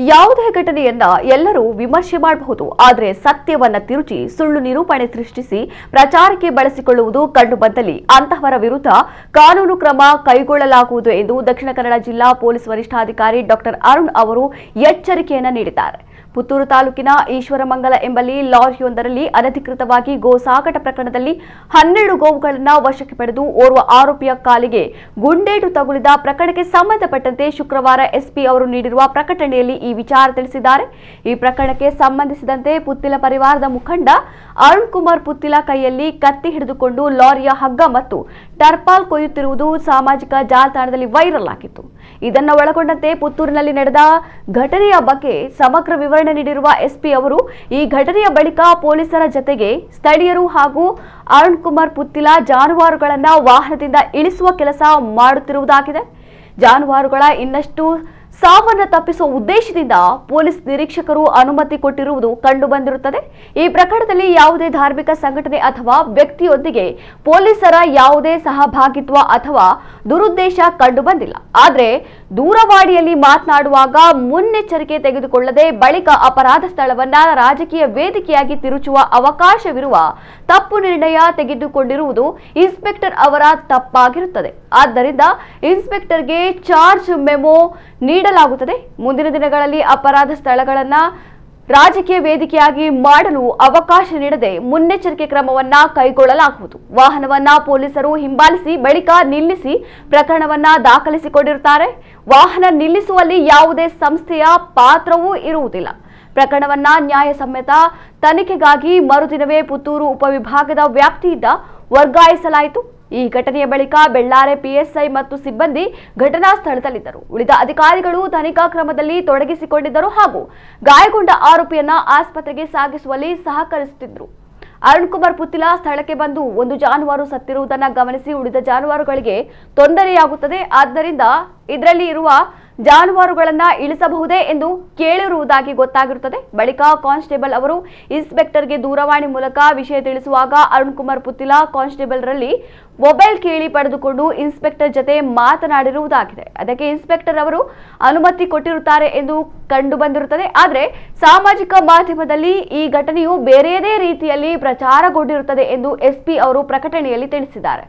ಯಾವುದೇ ಘಟನೆಯನ್ನ ಎಲ್ಲರೂ ವಿಮರ್ಶೆ ಮಾಡಬಹುದು, ಆದರೆ ಸತ್ಯವನ್ನ ತಿರುಚಿ ಸುಳ್ಳು ನಿರೂಪಣೆ ಸೃಷ್ಟಿಸಿ ಪ್ರಚಾರಕ್ಕೆ ಬಳಸಿಕೊಳ್ಳುವುದು ಕಂಡುಬಂದಲ್ಲಿ ಅಂತಹವರ ವಿರುದ್ಧ ಕಾನೂನು ಕ್ರಮ ಕೈಗೊಳ್ಳಲಾಗುವುದು ಎಂದು ದಕ್ಷಿಣ ಕನ್ನಡ ಜಿಲ್ಲಾ ಪೊಲೀಸ್ ವರಿಷ್ಠಾಧಿಕಾರಿ ಡಾಕ್ಟರ್ ಅರುಣ್ ಅವರು ಎಚ್ಚರಿಕೆಯನ್ನ ನೀಡಿದ್ದಾರೆ. ಪುತ್ತೂರು ತಾಲೂಕಿನ ಈಶ್ವರಮಂಗಲ ಎಂಬಲ್ಲಿ ಲಾರಿಯೊಂದರಲ್ಲಿ ಅನಧಿಕೃತವಾಗಿ ಗೋ ಸಾಗಾಟ ಪ್ರಕರಣದಲ್ಲಿ 12 ಗೋವುಗಳನ್ನು ವಶಕ್ಕೆ ಪಡೆದು ಓರ್ವ ಆರೋಪಿಯ ಕಾಲಿಗೆ ಗುಂಡೇಟು ತಗುಲಿದ ಪ್ರಕರಣಕ್ಕೆ ಸಂಬಂಧಪಟ್ಟಂತೆ ಶುಕ್ರವಾರ ಎಸ್ಪಿ ಅವರು ನೀಡಿರುವ ಪ್ರಕಟಣೆಯಲ್ಲಿ ಈ ವಿಚಾರ ತಿಳಿಸಿದ್ದಾರೆ. ಈ ಪ್ರಕರಣಕ್ಕೆ ಸಂಬಂಧಿಸಿದಂತೆ ಪುತ್ತಿಲ ಪರಿವಾರದ ಮುಖಂಡ ಅರುಣ್ ಕುಮಾರ್ ಪುತ್ತಿಲ ಕೈಯಲ್ಲಿ ಕತ್ತಿ ಹಿಡಿದುಕೊಂಡು ಲಾರಿಯ ಹಗ್ಗ ಮತ್ತು ಟರ್ಪಾಲ್ ಕೊಯ್ಯುತ್ತಿರುವುದು ಸಾಮಾಜಿಕ ಜಾಲತಾಣದಲ್ಲಿ ವೈರಲ್ ಆಗಿತ್ತು. ಇದನ್ನು ಒಳಗೊಂಡಂತೆ ಪುತ್ತೂರಿನಲ್ಲಿ ನಡೆದ ಘಟನೆಯ ಬಗ್ಗೆ ಸಮಗ್ರ ವಿವರಣೆ ನೀಡಿರುವ ಎಸ್ಪಿ ಅವರು ಈ ಘಟನೆಯ ಬಳಿಕ ಪೊಲೀಸರ ಜತೆಗೆ ಸ್ಥಳೀಯರು ಹಾಗೂ ಅರುಣ್ ಕುಮಾರ್ ಪುತ್ತಿಲ ಜಾನುವಾರುಗಳನ್ನು ವಾಹನದಿಂದ ಇಳಿಸುವ ಕೆಲಸ ಮಾಡುತ್ತಿರುವುದಾಗಿದೆ. ಜಾನುವಾರುಗಳ ಇನ್ನಷ್ಟು ಸಾವನ್ನು ತಪ್ಪಿಸುವ ಉದ್ದೇಶದಿಂದ ಪೊಲೀಸ್ ನಿರೀಕ್ಷಕರು ಅನುಮತಿ ಕೊಟ್ಟಿರುವುದು ಕಂಡುಬಂದಿರುತ್ತದೆ. ಈ ಪ್ರಕರಣದಲ್ಲಿ ಯಾವುದೇ ಧಾರ್ಮಿಕ ಸಂಘಟನೆ ಅಥವಾ ವ್ಯಕ್ತಿಯೊಂದಿಗೆ ಪೊಲೀಸರ ಯಾವುದೇ ಸಹಭಾಗಿತ್ವ ಅಥವಾ ದುರುದ್ದೇಶ ಕಂಡುಬಂದಿಲ್ಲ. ಆದರೆ ದೂರವಾಣಿಯಲ್ಲಿ ಮಾತನಾಡುವಾಗ ಮುನ್ನೆಚ್ಚರಿಕೆ ತೆಗೆದುಕೊಳ್ಳದೆ ಬಳಿಕ ಅಪರಾಧ ಸ್ಥಳವನ್ನ ರಾಜಕೀಯ ವೇದಿಕೆಯಾಗಿ ತಿರುಚುವ ಅವಕಾಶವಿರುವ ತಪ್ಪು ನಿರ್ಣಯ ತೆಗೆದುಕೊಂಡಿರುವುದು ಇನ್ಸ್ಪೆಕ್ಟರ್ ಅವರ ತಪ್ಪಾಗಿರುತ್ತದೆ. ಆದ್ದರಿಂದ ಇನ್ಸ್ಪೆಕ್ಟರ್ಗೆ ಚಾರ್ಜ್ ಮೆಮೊ ನೀಡಲಾಗುತ್ತದೆ. ಮುಂದಿನ ದಿನಗಳಲ್ಲಿ ಅಪರಾಧ ಸ್ಥಳಗಳನ್ನು ರಾಜಕೀಯ ವೇದಿಕೆಯಾಗಿ ಮಾಡಲು ಅವಕಾಶ ನೀಡದೆ ಮುನ್ನೆಚ್ಚರಿಕೆ ಕ್ರಮವನ್ನ ಕೈಗೊಳ್ಳಲಾಗುವುದು. ವಾಹನವನ್ನ ಪೊಲೀಸರು ಹಿಂಬಾಲಿಸಿ ಬಳಿಕ ನಿಲ್ಲಿಸಿ ಪ್ರಕರಣವನ್ನ ದಾಖಲಿಸಿಕೊಂಡಿರುತ್ತಾರೆ. ವಾಹನ ನಿಲ್ಲಿಸುವಲ್ಲಿ ಯಾವುದೇ ಸಂಸ್ಥೆಯ ಪಾತ್ರವೂ ಇರುವುದಿಲ್ಲ. ಪ್ರಕರಣವನ್ನ ನ್ಯಾಯಸಮ್ಮತ ತನಿಖೆಗಾಗಿ ಮರುದಿನವೇ ಪುತ್ತೂರು ಉಪವಿಭಾಗದ ವ್ಯಾಪ್ತಿಯಿಂದ ವರ್ಗಾಯಿಸಲಾಯಿತು. ಈ ಘಟನೆಯ ಬಳಿಕ ಬೆಳ್ಳಾರೆ ಪಿಎಸ್ಐ ಮತ್ತು ಸಿಬ್ಬಂದಿ ಘಟನಾ ಸ್ಥಳದಲ್ಲಿದ್ದರು. ಉಳಿದ ಅಧಿಕಾರಿಗಳು ತನಿಖಾ ಕ್ರಮದಲ್ಲಿ ತೊಡಗಿಸಿಕೊಂಡಿದ್ದರು ಹಾಗೂ ಗಾಯಗೊಂಡ ಆರೋಪಿಯನ್ನ ಆಸ್ಪತ್ರೆಗೆ ಸಾಗಿಸುವಲ್ಲಿ ಸಹಕರಿಸುತ್ತಿದ್ದರು. ಅರುಣ್ ಕುಮಾರ್ ಪುತ್ತಿಲ ಸ್ಥಳಕ್ಕೆ ಬಂದು ಒಂದು ಜಾನುವಾರು ಸತ್ತಿರುವುದನ್ನು ಗಮನಿಸಿ ಉಳಿದ ಜಾನುವಾರುಗಳಿಗೆ ತೊಂದರೆಯಾಗುತ್ತದೆ, ಆದ್ದರಿಂದ ಇದರಲ್ಲಿ ಇರುವ ಜಾನುವಾರುಗಳನ್ನ ಇಳಿಸಬಹುದೇ ಎಂದು ಕೇಳಿರುವುದಾಗಿ ಗೊತ್ತಾಗಿರುತ್ತದೆ. ಬಳಿಕ ಕಾನ್ಸ್ಟೇಬಲ್ ಅವರು ಇನ್ಸ್ಪೆಕ್ಟರ್ಗೆ ದೂರವಾಣಿ ಮೂಲಕ ವಿಷಯ ತಿಳಿಸುವಾಗ ಅರುಣ್ ಕುಮಾರ್ ಪುತ್ತಿಲ ಕಾನ್ಸ್ಟೇಬಲ್ ರಲ್ಲಿ ಮೊಬೈಲ್ ಕೇಳಿ ಪಡೆದುಕೊಂಡು ಇನ್ಸ್ಪೆಕ್ಟರ್ ಜೊತೆ ಮಾತನಾಡಿರುವುದಾಗಿದೆ. ಅದಕ್ಕೆ ಇನ್ಸ್ಪೆಕ್ಟರ್ ಅವರು ಅನುಮತಿ ಕೊಟ್ಟಿರುತ್ತಾರೆ ಎಂದು ಕಂಡು ಬಂದಿರುತ್ತದೆ. ಆದರೆ ಸಾಮಾಜಿಕ ಮಾಧ್ಯಮದಲ್ಲಿ ಈ ಘಟನೆಯು ಬೇರೆಯದೇ ರೀತಿಯಲ್ಲಿ ಪ್ರಚಾರಗೊಂಡಿರುತ್ತದೆ ಎಂದು ಎಸ್ಪಿ ಅವರು ಪ್ರಕಟಣೆಯಲ್ಲಿ ತಿಳಿಸಿದ್ದಾರೆ.